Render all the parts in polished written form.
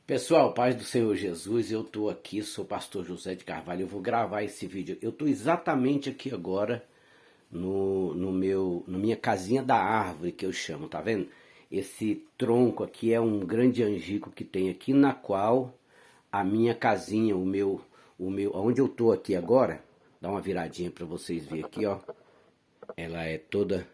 Pessoal, paz do Senhor Jesus, eu estou aqui, sou o pastor José de Carvalho, eu vou gravar esse vídeo. Eu estou exatamente aqui agora na minha casinha da árvore que eu chamo, tá vendo? Esse tronco aqui é um grande angico que tem aqui, na qual a minha casinha, onde eu estou aqui agora, dá uma viradinha para vocês verem aqui, ó. Ela é toda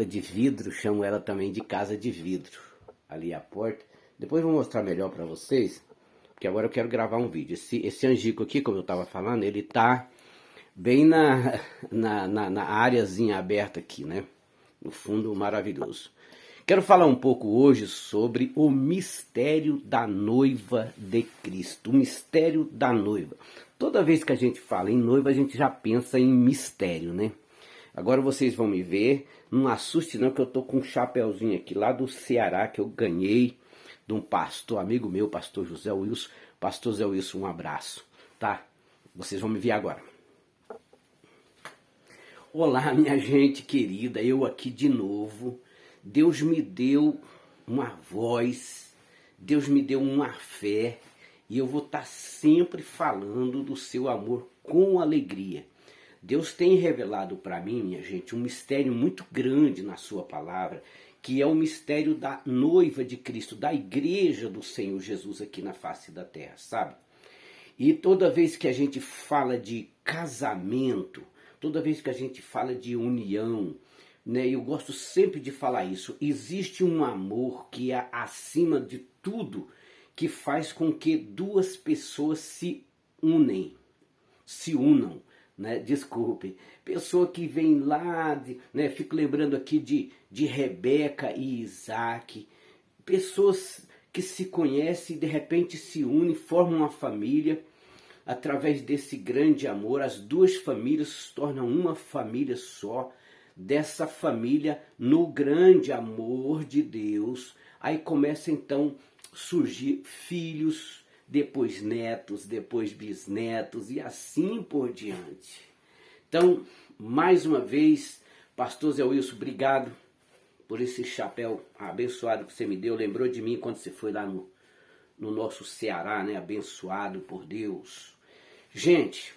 de vidro, chamo ela também de casa de vidro. Ali a porta. Depois eu vou mostrar melhor para vocês, porque agora eu quero gravar um vídeo. Esse angico aqui, como eu estava falando, ele tá bem na áreazinha aberta aqui, né? No fundo maravilhoso. Quero falar um pouco hoje sobre o mistério da noiva de Cristo. O mistério da noiva. Toda vez que a gente fala em noiva, a gente já pensa em mistério, né? Agora vocês vão me ver, não assuste não que eu tô com um chapeuzinho aqui lá do Ceará que eu ganhei de um pastor, amigo meu, pastor José Wilson. Pastor Zé Wilson, um abraço, tá? Vocês vão me ver agora. Olá, minha gente querida, eu aqui de novo. Deus me deu uma voz, Deus me deu uma fé, e eu vou estar sempre falando do seu amor com alegria. Deus tem revelado para mim, minha gente, um mistério muito grande na sua palavra, que é o mistério da noiva de Cristo, da igreja do Senhor Jesus aqui na face da terra, sabe? E toda vez que a gente fala de casamento, toda vez que a gente fala de união, né, eu gosto sempre de falar isso, existe um amor que é acima de tudo, que faz com que duas pessoas se unam, né? Desculpe, pessoa que vem lá, né? Fico lembrando aqui de Rebeca e Isaac, pessoas que se conhecem e de repente se unem, formam uma família, através desse grande amor, as duas famílias se tornam uma família só, dessa família no grande amor de Deus, aí começa então a surgir filhos, depois netos, depois bisnetos e assim por diante. Então, mais uma vez, pastor Zé Wilson, obrigado por esse chapéu abençoado que você me deu. Lembrou de mim quando você foi lá no nosso Ceará, né? Abençoado por Deus. Gente,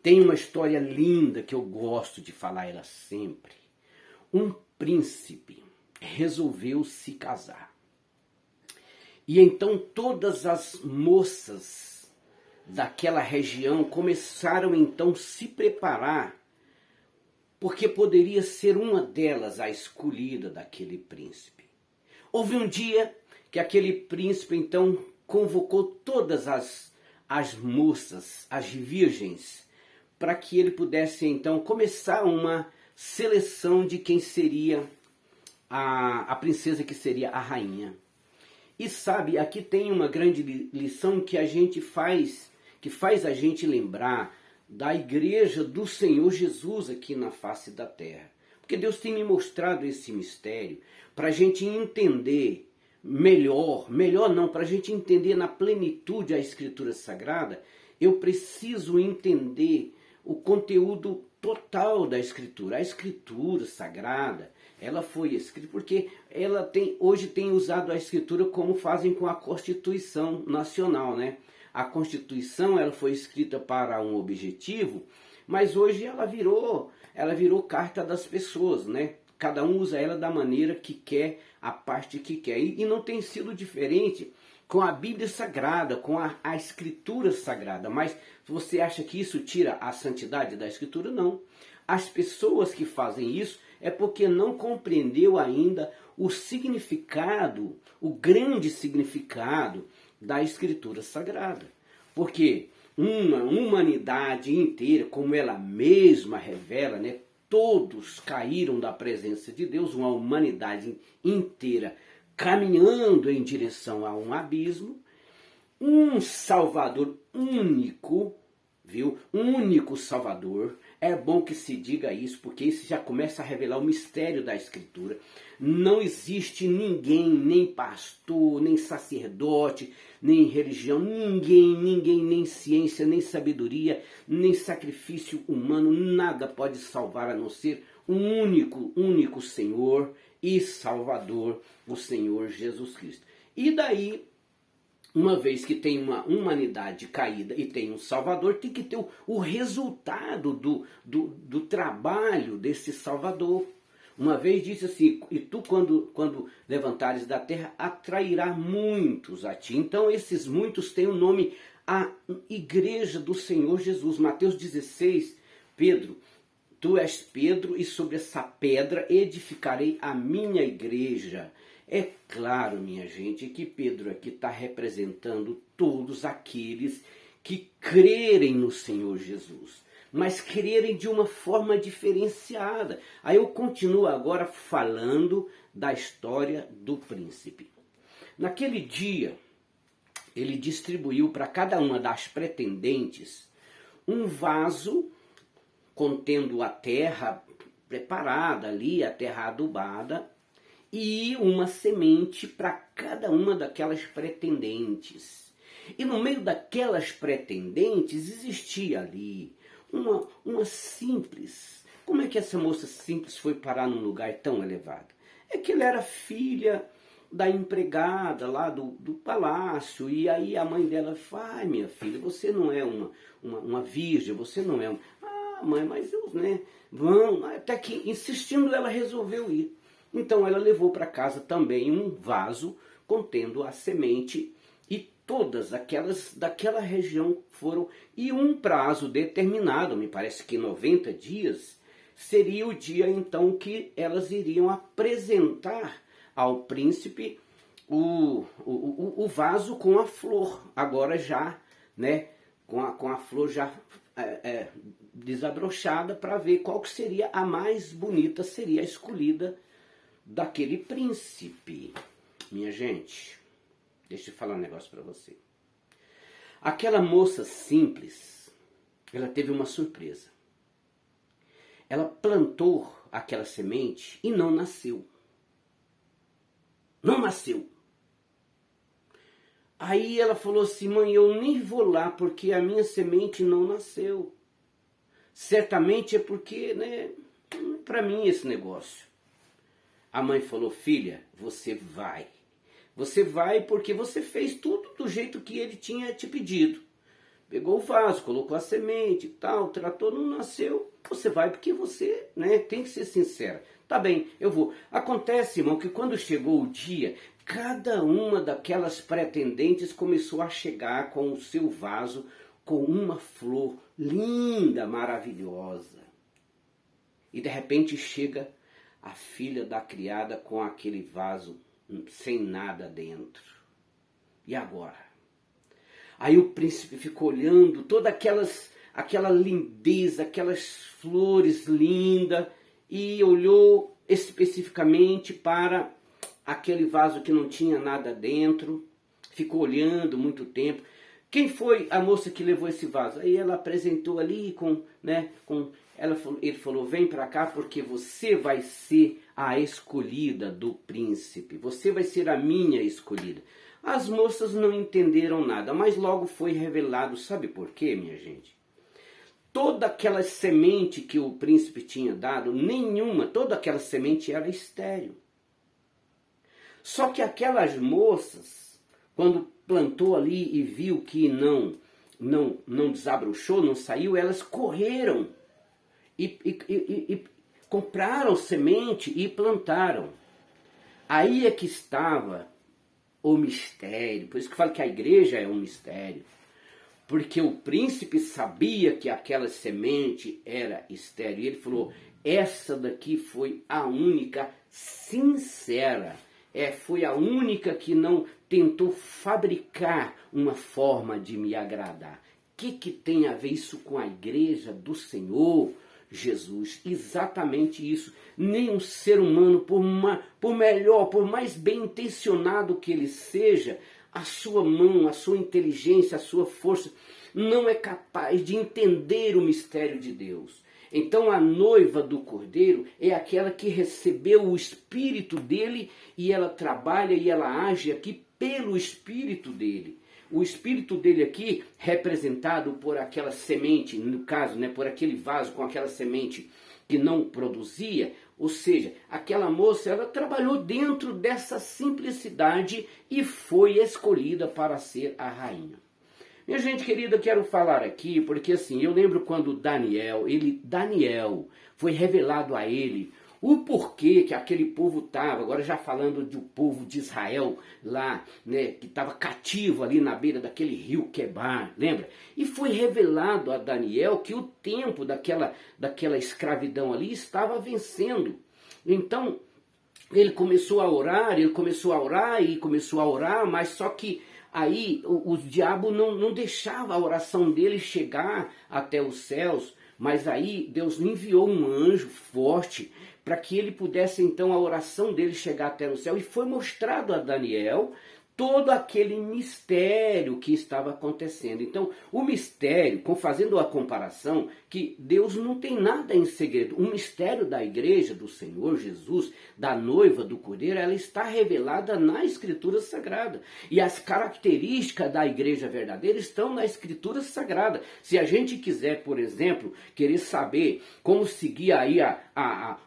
tem uma história linda que eu gosto de falar ela sempre. Um príncipe resolveu se casar. E então todas as moças daquela região começaram então a se preparar, porque poderia ser uma delas a escolhida daquele príncipe. Houve um dia que aquele príncipe então convocou todas as moças, as virgens, para que ele pudesse então começar uma seleção de quem seria a princesa, que seria a rainha. E sabe, aqui tem uma grande lição que a gente faz, que faz a gente lembrar da igreja do Senhor Jesus aqui na face da terra. Porque Deus tem me mostrado esse mistério para a gente entender melhor não, para a gente entender na plenitude a Escritura Sagrada. Eu preciso entender o conteúdo total da Escritura. A Escritura Sagrada, ela foi escrita porque hoje tem usado a Escritura como fazem com a Constituição Nacional, né? A Constituição, ela foi escrita para um objetivo, mas hoje ela virou carta das pessoas, né? Cada um usa ela da maneira que quer, a parte que quer. E não tem sido diferente com a Bíblia Sagrada, com a Escritura Sagrada. Mas você acha que isso tira a santidade da Escritura? Não. As pessoas que fazem isso é porque não compreendeu ainda o significado, o grande significado da Escritura Sagrada. Porque uma humanidade inteira, como ela mesma revela, né? Todos caíram da presença de Deus, uma humanidade inteira caminhando em direção a um abismo, um Salvador único, viu? Um único Salvador. É bom que se diga isso, porque isso já começa a revelar o mistério da Escritura. Não existe ninguém, nem pastor, nem sacerdote, nem religião, ninguém, nem ciência, nem sabedoria, nem sacrifício humano, nada pode salvar a não ser um único Senhor e Salvador, o Senhor Jesus Cristo. E daí uma vez que tem uma humanidade caída e tem um Salvador, tem que ter o resultado do trabalho desse Salvador. Uma vez disse assim, e tu quando levantares da terra, atrairá muitos a ti. Então esses muitos têm o nome, a igreja do Senhor Jesus. Mateus 16, Pedro, tu és Pedro e sobre essa pedra edificarei a minha igreja. É claro, minha gente, que Pedro aqui está representando todos aqueles que crerem no Senhor Jesus, mas crerem de uma forma diferenciada. Aí eu continuo agora falando da história do príncipe. Naquele dia, ele distribuiu para cada uma das pretendentes um vaso contendo a terra preparada ali, a terra adubada, e uma semente para cada uma daquelas pretendentes. E no meio daquelas pretendentes existia ali uma simples. Como é que essa moça simples foi parar num lugar tão elevado? É que ela era filha da empregada lá do palácio, e aí a mãe dela fala, ai minha filha, você não é uma virgem, você não é mãe, mas eu, né, vão, até que insistindo ela resolveu ir. Então ela levou para casa também um vaso contendo a semente e todas aquelas daquela região foram, e um prazo determinado, me parece que 90 dias, seria o dia então que elas iriam apresentar ao príncipe o vaso com a flor, agora já, né, com a flor já desabrochada, para ver qual que seria a mais bonita, seria a escolhida daquele príncipe. Minha gente, deixa eu falar um negócio para você. Aquela moça simples, ela teve uma surpresa. Ela plantou aquela semente e não nasceu. Não nasceu. Aí ela falou assim, mãe, eu nem vou lá porque a minha semente não nasceu. Certamente é porque, né, para mim esse negócio. A mãe falou, filha, você vai. Você vai porque você fez tudo do jeito que ele tinha te pedido. Pegou o vaso, colocou a semente e tal, tratou, não nasceu. Você vai porque você, né, tem que ser sincera. Tá bem, eu vou. Acontece, irmão, que quando chegou o dia, cada uma daquelas pretendentes começou a chegar com o seu vaso, com uma flor linda, maravilhosa. E de repente chega a filha da criada com aquele vaso sem nada dentro. E agora? Aí o príncipe ficou olhando toda aquela lindeza, aquelas flores lindas, e olhou especificamente para aquele vaso que não tinha nada dentro, ficou olhando muito tempo. Quem foi a moça que levou esse vaso? Aí ela apresentou ali ele falou, vem para cá porque você vai ser a escolhida do príncipe, você vai ser a minha escolhida. As moças não entenderam nada, mas logo foi revelado, sabe por quê, minha gente? Toda aquela semente que o príncipe tinha dado, toda aquela semente era estéril. Só que aquelas moças, quando plantou ali e viu que não desabrochou, não saiu, elas correram e compraram semente e plantaram. Aí é que estava o mistério. Por isso que eu falo que a igreja é um mistério. Porque o príncipe sabia que aquela semente era estéril. E ele falou, essa daqui foi a única sincera. Foi a única que não tentou fabricar uma forma de me agradar. O que tem a ver isso com a igreja do Senhor Jesus? Exatamente isso. Nenhum ser humano, por melhor, por mais bem intencionado que ele seja, a sua mão, a sua inteligência, a sua força, não é capaz de entender o mistério de Deus. Então a noiva do Cordeiro é aquela que recebeu o Espírito dele e ela trabalha e ela age aqui pelo Espírito dele. O Espírito dele aqui, representado por aquela semente, no caso, né, por aquele vaso com aquela semente que não produzia. Ou seja, aquela moça, ela trabalhou dentro dessa simplicidade e foi escolhida para ser a rainha. Minha gente querida, eu quero falar aqui, porque assim, eu lembro quando Daniel foi revelado a ele o porquê que aquele povo estava, agora já falando do povo de Israel lá, né, que estava cativo ali na beira daquele rio Quebar, lembra? E foi revelado a Daniel que o tempo daquela escravidão ali estava vencendo. Então, ele começou a orar, mas só que aí o diabo não deixava a oração dele chegar até os céus, mas aí Deus enviou um anjo forte para que ele pudesse então a oração dele chegar até o céu, e foi mostrado a Daniel todo aquele mistério que estava acontecendo. Então, o mistério, fazendo a comparação, que Deus não tem nada em segredo. O mistério da igreja do Senhor Jesus, da noiva do Cordeiro, ela está revelada na Escritura Sagrada. E as características da igreja verdadeira estão na Escritura Sagrada. Se a gente quiser, por exemplo, querer saber como seguir aí a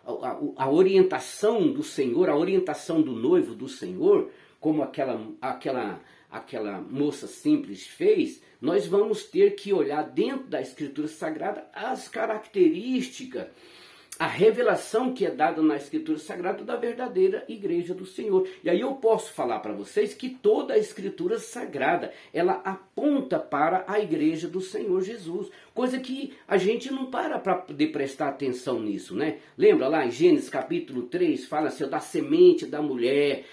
orientação do Senhor, a orientação do noivo do Senhor, como aquela moça simples fez, nós vamos ter que olhar dentro da Escritura Sagrada as características, a revelação que é dada na Escritura Sagrada da verdadeira igreja do Senhor. E aí eu posso falar para vocês que toda a Escritura Sagrada, ela aponta para a igreja do Senhor Jesus. Coisa que a gente não para poder prestar atenção nisso, né? Lembra lá em Gênesis capítulo 3, fala assim, da semente da mulher,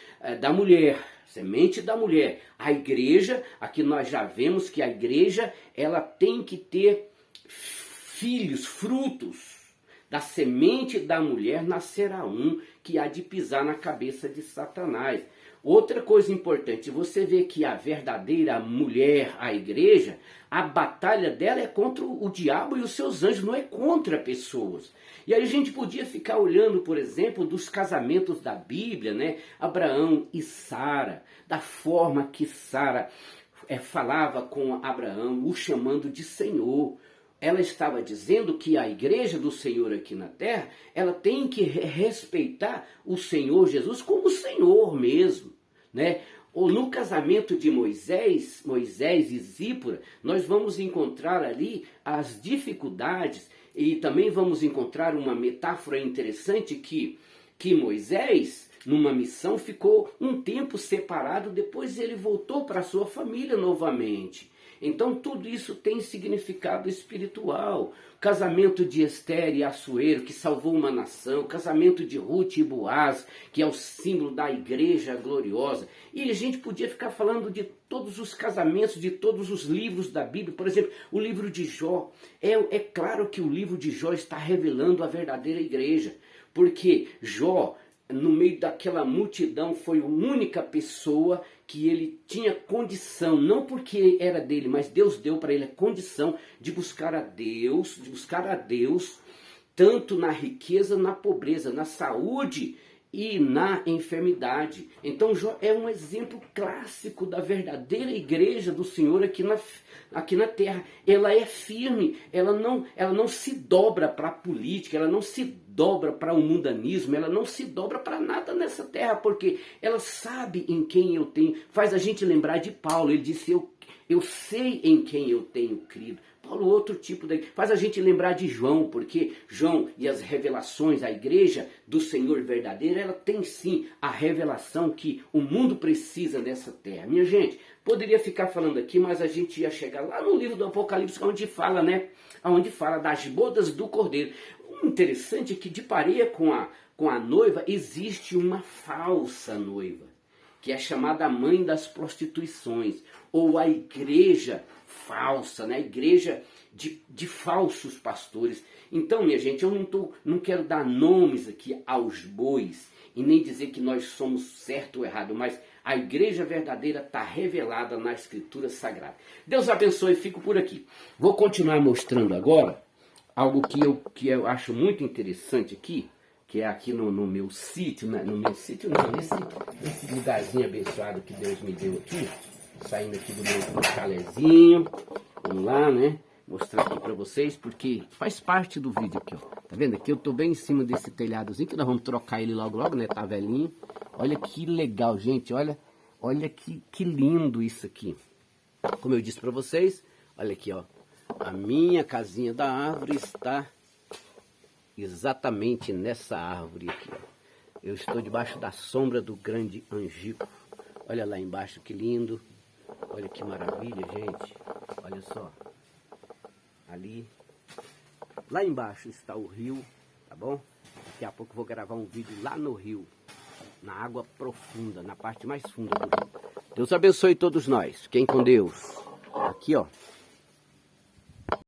semente da mulher. A igreja, aqui nós já vemos que a igreja, ela tem que ter filhos, frutos. Da semente da mulher nascerá um que há de pisar na cabeça de Satanás. Outra coisa importante, você vê que a verdadeira mulher, a igreja, a batalha dela é contra o diabo e os seus anjos, não é contra pessoas. E aí a gente podia ficar olhando, por exemplo, dos casamentos da Bíblia, né? Abraão e Sara, da forma que Sara falava com Abraão, o chamando de Senhor. Ela estava dizendo que a igreja do Senhor aqui na terra, ela tem que respeitar o Senhor Jesus como Senhor mesmo, né? Ou no casamento de Moisés e Zípora, nós vamos encontrar ali as dificuldades, e também vamos encontrar uma metáfora interessante que Moisés, numa missão, ficou um tempo separado, depois ele voltou para a sua família novamente. Então tudo isso tem significado espiritual. Casamento de Esther e Assuero, que salvou uma nação. Casamento de Ruth e Boaz, que é o símbolo da igreja gloriosa. E a gente podia ficar falando de todos os casamentos, de todos os livros da Bíblia. Por exemplo, o livro de Jó. É claro que o livro de Jó está revelando a verdadeira igreja. Porque Jó, no meio daquela multidão, foi a única pessoa que ele tinha condição, não porque era dele, mas Deus deu para ele a condição de buscar a Deus, tanto na riqueza, na pobreza, na saúde e na enfermidade. Então Jó é um exemplo clássico da verdadeira igreja do Senhor aqui na terra. Ela é firme, ela não se dobra para a política, ela não se dobra para o mundanismo, ela não se dobra para nada nessa terra, porque ela sabe em quem eu tenho. Faz a gente lembrar de Paulo, ele disse, eu sei em quem eu tenho crido. Paulo, outro tipo faz a gente lembrar de João, porque João e as revelações, a igreja do Senhor verdadeira, ela tem sim a revelação que o mundo precisa dessa terra. Minha gente, poderia ficar falando aqui, mas a gente ia chegar lá no livro do Apocalipse, onde fala, né? Onde fala das bodas do Cordeiro. O interessante é que de pareia com a noiva, existe uma falsa noiva, que é chamada mãe das prostituições, ou a igreja falsa, né? A igreja de falsos pastores. Então, minha gente, eu não quero dar nomes aqui aos bois, e nem dizer que nós somos certo ou errado, mas a igreja verdadeira está revelada na Escritura Sagrada. Deus abençoe, fico por aqui. Vou continuar mostrando agora algo que eu acho muito interessante aqui, que é aqui no meu sítio, né? No meu sítio não, nesse lugarzinho abençoado que Deus me deu aqui, saindo aqui do meu chalezinho, vamos lá, né? mostrar aqui para vocês, porque faz parte do vídeo aqui, ó. Tá vendo? Aqui eu tô bem em cima desse telhadozinho, que nós vamos trocar ele logo, logo, né? Tá velhinho. Olha que legal, gente. Olha que lindo isso aqui. Como eu disse para vocês, olha aqui, ó. A minha casinha da árvore está exatamente nessa árvore aqui, ó. Eu estou debaixo da sombra do grande angico. Olha lá embaixo que lindo. Olha que maravilha, gente. Olha só. Ali. Lá embaixo está o rio, tá bom? Daqui a pouco eu vou gravar um vídeo lá no rio. Na água profunda, na parte mais funda do rio. Deus abençoe todos nós. Fiquem com Deus. Aqui, ó.